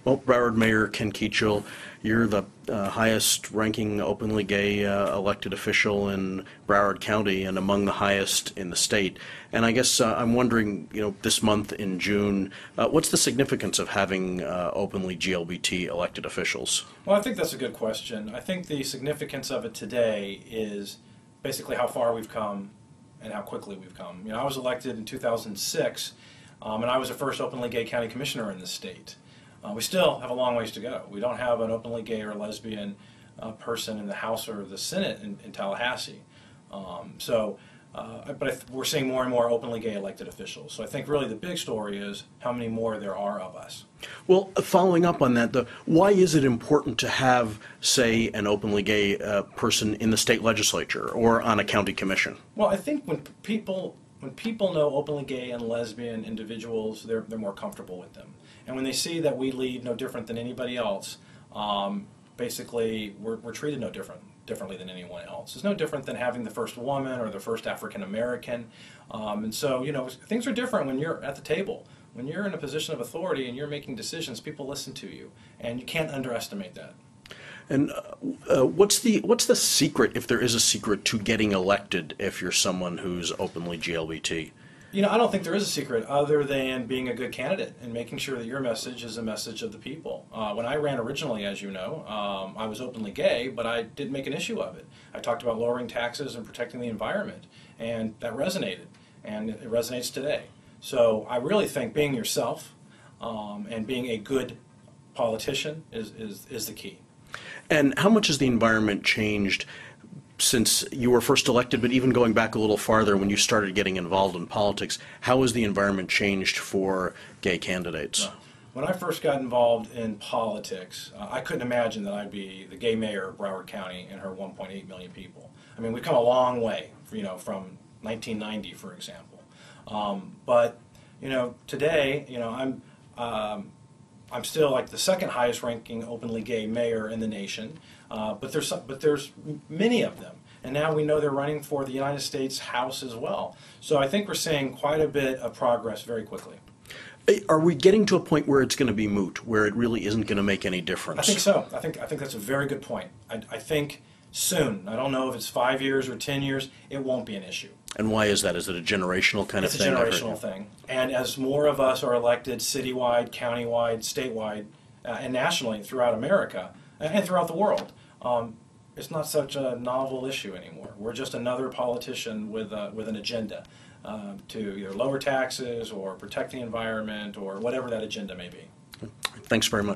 Well, Broward Mayor Ken Keechl, you're the highest-ranking openly gay elected official in Broward County and among the highest in the state. And I guess I'm wondering, this month in June, what's the significance of having openly GLBT elected officials? Well, I think that's a good question. I think the significance of it today is basically how far we've come and how quickly we've come. I was elected in 2006, and I was the first openly gay county commissioner in the state. We still have a long ways to go. We don't have an openly gay or lesbian person in the House or the Senate in Tallahassee. But we're seeing more and more openly gay elected officials. So I think really the big story is how many more there are of us. Well, following up on that, though, why is it important to have, say, an openly gay person in the state legislature or on a county commission? Well, I think when people know openly gay and lesbian individuals, they're more comfortable with them. And when they see that we lead no different than anybody else, basically we're treated no differently than anyone else. It's no different than having the first woman or the first African American. And so, things are different when you're at the table. When you're in a position of authority and you're making decisions, people listen to you, and you can't underestimate that. And what's the secret, if there is a secret, to getting elected if you're someone who's openly GLBT? I don't think there is a secret other than being a good candidate and making sure that your message is a message of the people. When I ran originally, as you know, I was openly gay, but I didn't make an issue of it. I talked about lowering taxes and protecting the environment, and that resonated, and it resonates today. So I really think being yourself and being a good politician is the key. And how much has the environment changed since you were first elected, but even going back a little farther when you started getting involved in politics? How has the environment changed for gay candidates? When I first got involved in politics, I couldn't imagine that I'd be the gay mayor of Broward County and her 1.8 million people. I mean, we've come a long way, from 1990, for example. But today, I'm still like the second highest ranking openly gay mayor in the nation, but there's many of them, and now we know they're running for the United States House as well. So I think we're seeing quite a bit of progress very quickly. Are we getting to a point where it's going to be moot, where it really isn't going to make any difference? I think so. I think that's a very good point. I think soon, I don't know if it's 5 years or 10 years, it won't be an issue. And why is that? Is it a generational kind of thing? It's a generational thing. And as more of us are elected citywide, countywide, statewide, and nationally throughout America and throughout the world, it's not such a novel issue anymore. We're just another politician with an agenda to either lower taxes or protect the environment or whatever that agenda may be. Thanks very much.